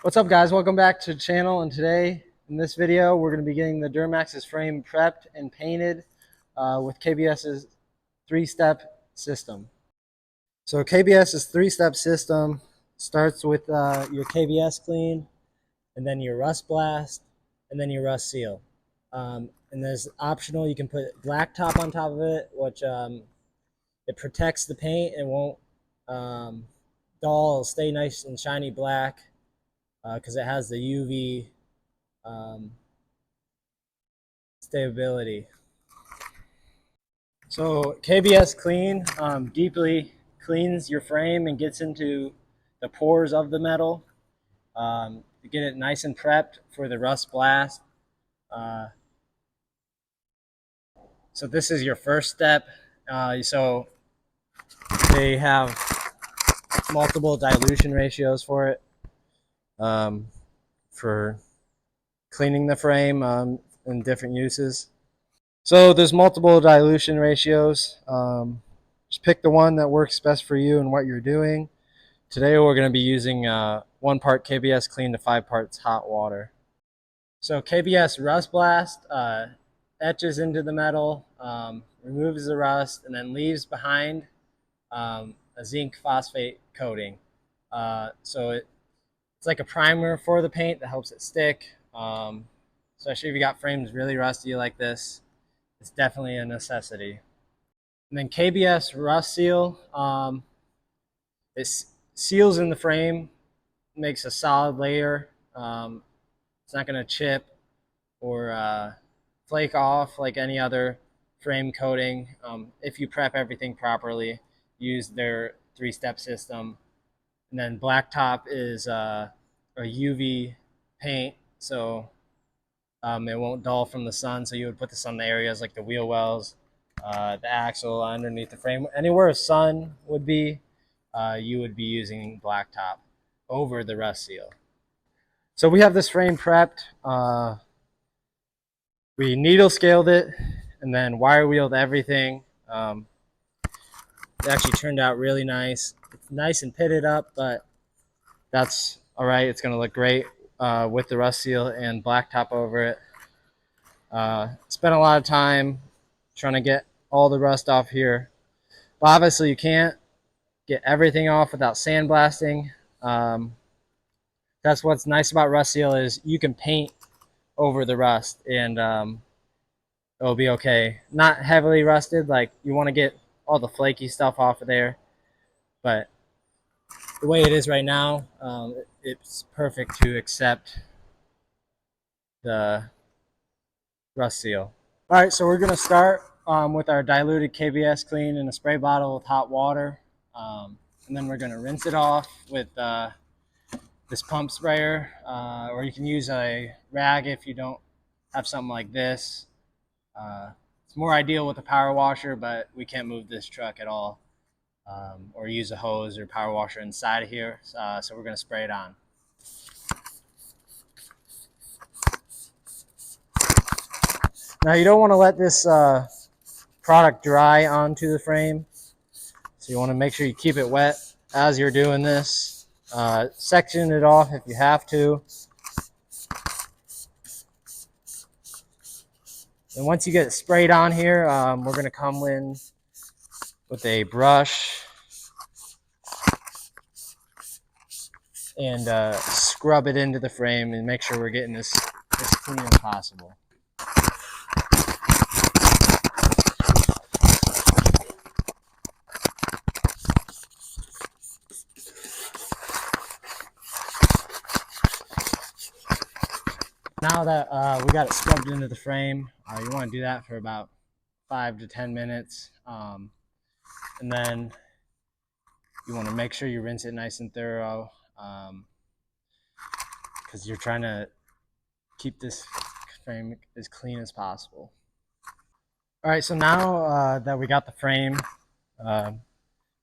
What's up, guys? Welcome back to the channel, and today in this video we're going to be getting the Duramax's frame prepped and painted with KBS's three-step system. So KBS's three-step system starts with your KBS Klean, and then your RustBlast, and then your RustSeal. And there's optional, you can put Blacktop on top of it, which it protects the paint and won't dull. It'll stay nice and shiny black because it has the UV stability. So KBS Klean deeply cleans your frame and gets into the pores of the metal to get it nice and prepped for the RustBlast. So this is your first step. So they have multiple dilution ratios for it, for cleaning the frame in different uses. So there's multiple dilution ratios. Just pick the one that works best for you and what you're doing. Today we're going to be using 1 part KBS Klean to 5 parts hot water. So KBS RustBlast etches into the metal, removes the rust, and then leaves behind a zinc phosphate coating. So it's like a primer for the paint that helps it stick. Especially if you got frames really rusty like this, it's definitely a necessity. And then KBS RustSeal, it seals in the frame, makes a solid layer. It's not going to chip or flake off like any other frame coating. If you prep everything properly, use their three-step system. And then Blacktop is a UV paint, so it won't dull from the sun. So you would put this on the areas like the wheel wells, the axle, underneath the frame. Anywhere a sun would be, you would be using Blacktop over the RustSeal. So we have this frame prepped. We needle scaled it and then wire wheeled everything. It actually turned out really nice. It's nice and pitted up, but that's all right. It's going to look great with the RustSeal and Blacktop over it. Spent a lot of time trying to get all the rust off here. But obviously you can't get everything off without sandblasting. That's what's nice about RustSeal is you can paint over the rust and it'll be okay. Not heavily rusted, like you want to get all the flaky stuff off of there, but the way it is right now, it's perfect to accept the RustSeal. All right, so we're going to start with our diluted KBS Klean in a spray bottle with hot water, and then we're going to rinse it off with this pump sprayer, or you can use a rag if you don't have something like this. It's more ideal with a power washer, but we can't move this truck at all, or use a hose or power washer inside of here, so we're going to spray it on. Now you don't want to let this product dry onto the frame, so you want to make sure you keep it wet as you're doing this. Section it off if you have to. And once you get it sprayed on here, we're going to come in with a brush and scrub it into the frame and make sure we're getting this as clean as possible. Now that we got it scrubbed into the frame, you want to do that for about 5 to 10 minutes. And then you want to make sure you rinse it nice and thorough, because you're trying to keep this frame as clean as possible. All right, so now that we got the frame, got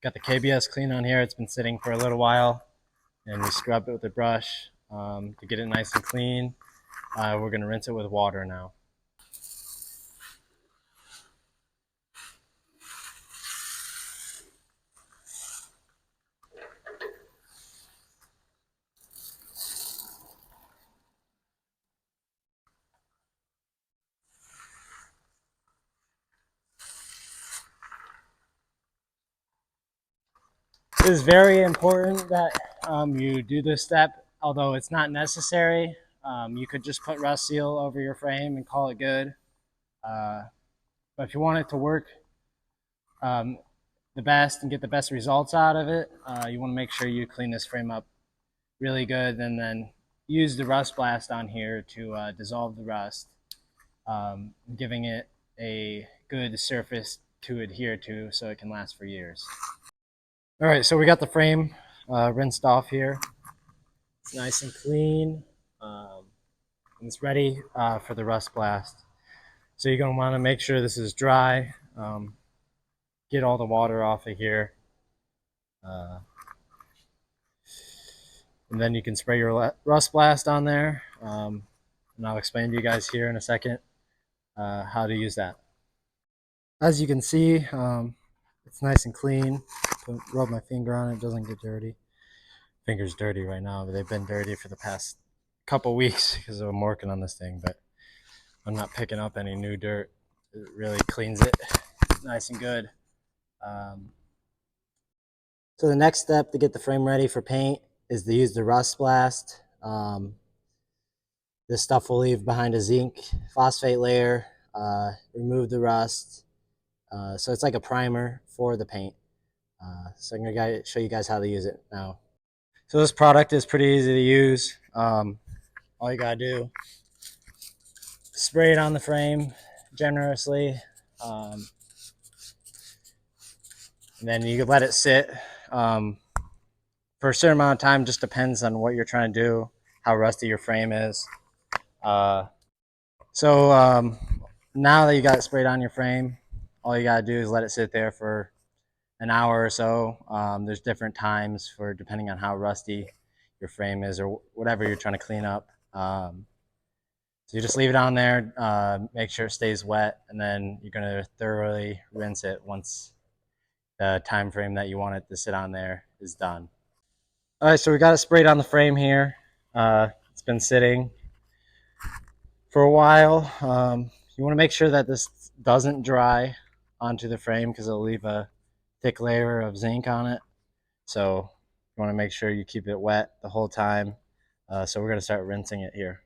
the KBS Klean on here, it's been sitting for a little while, and we scrubbed it with a brush to get it nice and clean. We're going to rinse it with water now. It is very important that you do this step, although it's not necessary. You could just put RustSeal over your frame and call it good. But if you want it to work the best and get the best results out of it, you want to make sure you clean this frame up really good, and then use the RustBlast on here to dissolve the rust, giving it a good surface to adhere to so it can last for years. All right, so we got the frame rinsed off here. It's nice and clean, and it's ready for the RustBlast. So you're going to want to make sure this is dry. Get all the water off of here. And then you can spray your RustBlast on there. And I'll explain to you guys here in a second how to use that. As you can see, it's nice and clean. Rub my finger on it, it doesn't get dirty. Finger's dirty right now, but they've been dirty for the past couple weeks because I'm working on this thing, but I'm not picking up any new dirt. It really cleans it nice and good. So the next step to get the frame ready for paint is to use the RustBlast. This stuff will leave behind a zinc phosphate layer, remove the rust. So it's like a primer for the paint. So I'm going to show you guys how to use it now. So this product is pretty easy to use. All you got to do, spray it on the frame generously. And then you can let it sit for a certain amount of time. Just depends on what you're trying to do, how rusty your frame is. So now that you got it sprayed on your frame, all you got to do is let it sit there for an hour or so. There's different times for depending on how rusty your frame is or whatever you're trying to clean up. So you just leave it on there, make sure it stays wet, and then you're going to thoroughly rinse it once the time frame that you want it to sit on there is done. All right, so we got it sprayed on the frame here. It's been sitting for a while. You want to make sure that this doesn't dry onto the frame because it'll leave a thick layer of zinc on it. So you want to make sure you keep it wet the whole time. So we're going to start rinsing it here.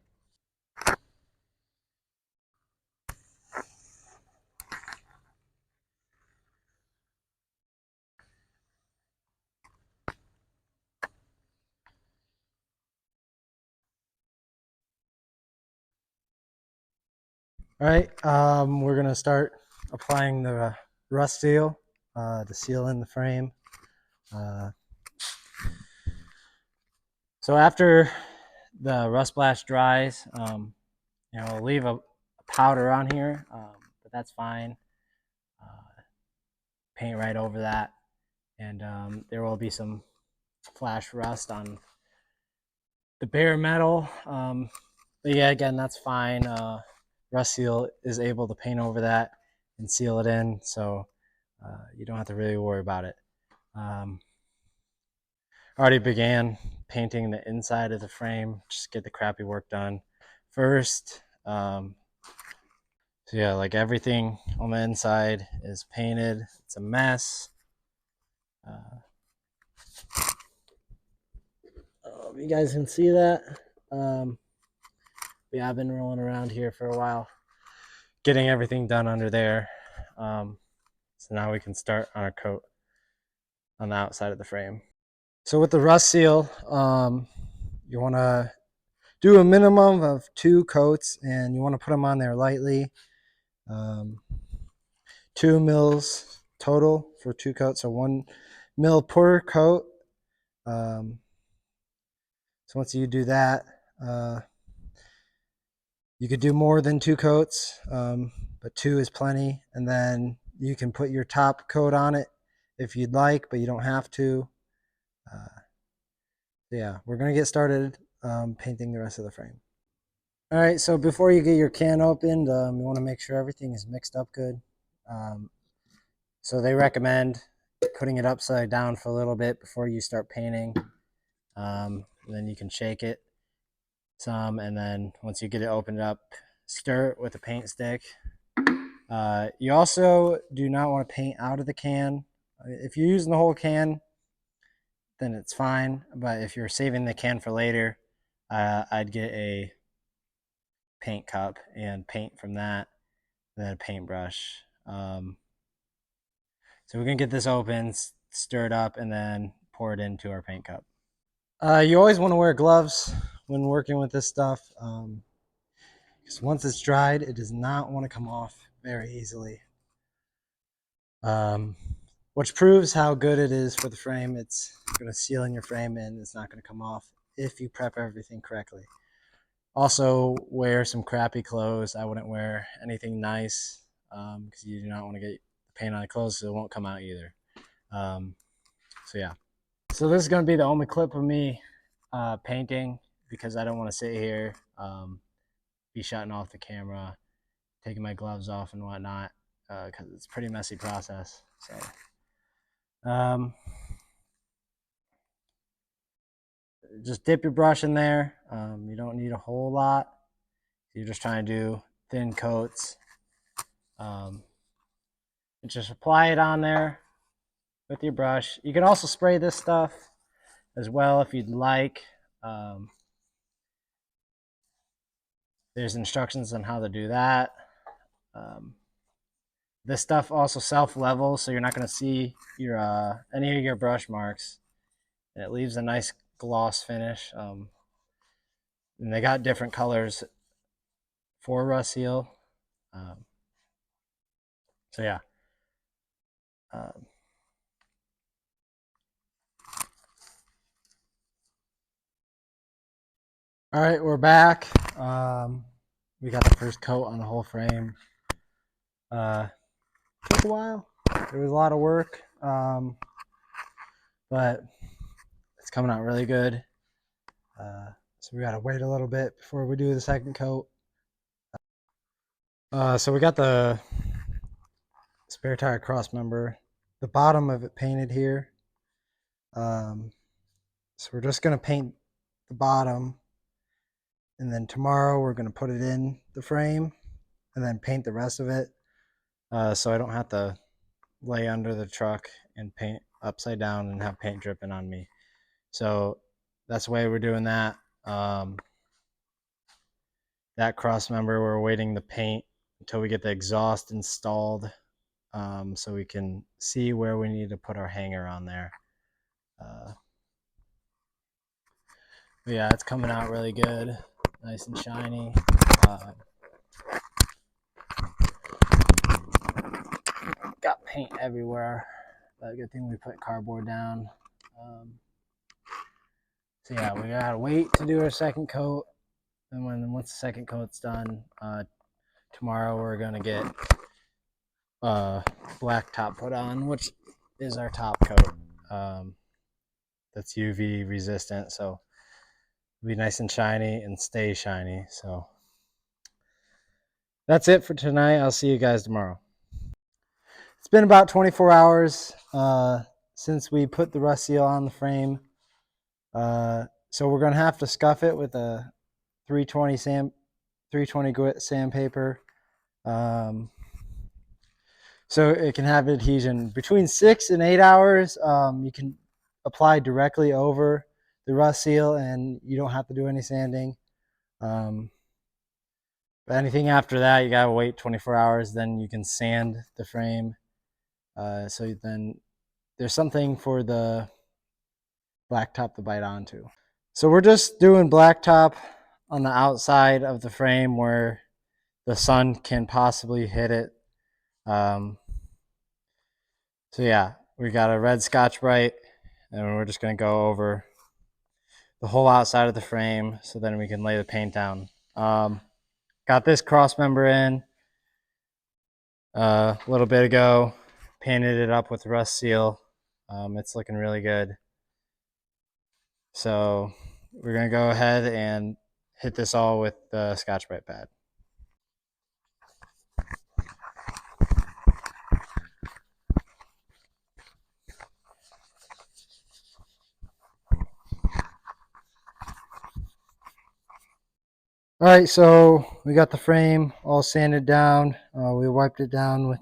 All right, we're going to start applying the RustSeal to seal in the frame. So after the RustBlast dries, we'll leave a powder on here, but that's fine. Paint right over that, and there will be some flash rust on the bare metal. But yeah, again, that's fine. RustSeal is able to paint over that and seal it in, so you don't have to really worry about it. Already began painting the inside of the frame, just get the crappy work done first. So yeah, like everything on the inside is painted. It's a mess. You guys can see that. Yeah, I've been rolling around here for a while, getting everything done under there. So now we can start on our coat on the outside of the frame. So with the RustSeal, you want to do a minimum of 2 coats, and you want to put them on there lightly. 2 mils total for 2 coats, so 1 mil per coat. So once you do that, you could do more than 2 coats, but 2 is plenty. And then you can put your top coat on it if you'd like, but you don't have to. Yeah, we're going to get started painting the rest of the frame. All right, so before you get your can opened, you want to make sure everything is mixed up good. So they recommend putting it upside down for a little bit before you start painting. Then you can shake it some, and then once you get it opened up, stir it with a paint stick. You also do not want to paint out of the can. If you're using the whole can, then it's fine. But if you're saving the can for later, I'd get a paint cup and paint from that, then a paintbrush. So we're gonna get this open, stir it up, and then pour it into our paint cup. You always want to wear gloves when working with this stuff, because once it's dried, it does not want to come off very easily. Which proves how good it is for the frame. It's going to seal in your frame and it's not going to come off if you prep everything correctly. Also, wear some crappy clothes. I wouldn't wear anything nice because you do not want to get the paint on the clothes, so it won't come out either. So yeah. So this is going to be the only clip of me painting because I don't want to sit here, be shutting off the camera, taking my gloves off and whatnot, because it's a pretty messy process. So just dip your brush in there. You don't need a whole lot. You're just trying to do thin coats. And just apply it on there with your brush. You can also spray this stuff as well if you'd like. There's instructions on how to do that. This stuff also self-levels, so you're not going to see your any of your brush marks. And it leaves a nice gloss finish. And they got different colors for RustSeal. So yeah. All right, we're back. We got the first coat on the whole frame. Took a while. It was a lot of work, but it's coming out really good. So we gotta wait a little bit before we do the second coat. So we got the spare tire cross member, the bottom of it painted here. So we're just gonna paint the bottom, and then tomorrow we're gonna put it in the frame and then paint the rest of it, so I don't have to lay under the truck and paint upside down and have paint dripping on me. So that's the way we're doing that. That cross member, we're waiting to paint until we get the exhaust installed, so we can see where we need to put our hanger on there. But yeah, it's coming out really good, nice and shiny. Got paint everywhere, but good thing we put cardboard down. So yeah, we gotta wait to do our second coat, and once the second coat's done, tomorrow we're gonna get Blacktop put on, which is our top coat. That's UV resistant, so it'll be nice and shiny and stay shiny. So that's it for tonight. I'll see you guys tomorrow. It's been about 24 hours since we put the RustSeal on the frame. So we're gonna have to scuff it with a 320 grit sandpaper, so it can have adhesion. Between 6 and 8 hours, you can apply directly over the RustSeal, and you don't have to do any sanding. But anything after that, you gotta wait 24 hours. Then you can sand the frame. So then there's something for the blacktop to bite onto. So we're just doing blacktop on the outside of the frame where the sun can possibly hit it. So yeah, we got a red Scotch-Brite, and we're just going to go over the whole outside of the frame so then we can lay the paint down. Got this cross member in a little bit ago, painted it up with RustSeal. It's looking really good. So we're going to go ahead and hit this all with the Scotch-Brite pad. All right, so we got the frame all sanded down. We wiped it down with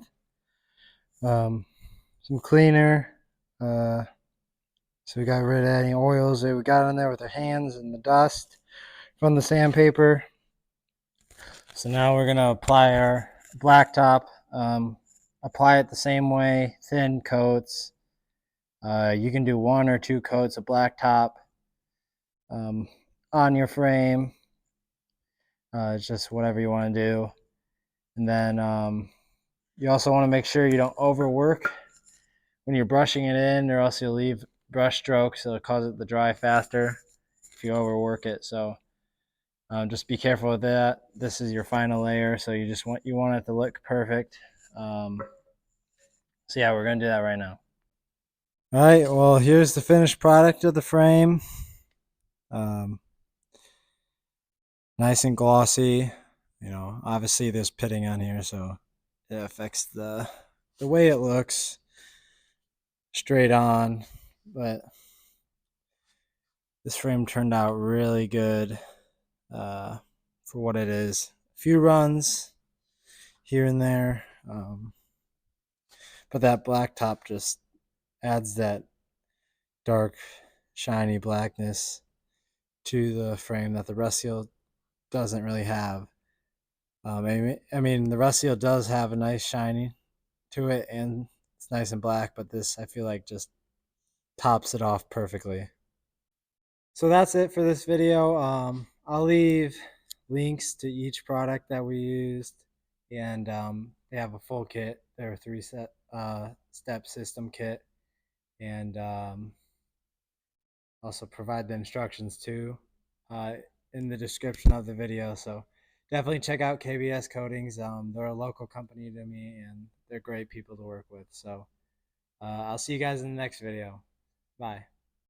some cleaner, So we got rid of any oils that we got on there with our hands and the dust from the sandpaper. So now we're gonna apply our blacktop. Apply it the same way, thin coats. You can do 1 or 2 coats of blacktop on your frame. It's just whatever you want to do. And then you also want to make sure you don't overwork when you're brushing it in, or else you'll leave brush strokes. It'll cause it to dry faster if you overwork it. So just be careful with that. This is your final layer, so you want it to look perfect. So yeah, we're gonna do that right now. All right. Well, here's the finished product of the frame. Nice and glossy. You know, obviously there's pitting on here, so it affects the way it looks straight on. But this frame turned out really good for what it is. A few runs here and there, but that blacktop just adds that dark, shiny blackness to the frame that the RustSeal doesn't really have. I mean, the RustSeal does have a nice shiny to it, and it's nice and black, but this, I feel like, just tops it off perfectly. So that's it for this video. I'll leave links to each product that we used, and they have a full kit. They're a 3-step system kit, and also provide the instructions too in the description of the video. So definitely check out KBS Coatings. They're a local company to me, and they're great people to work with. So I'll see you guys in the next video. Bye.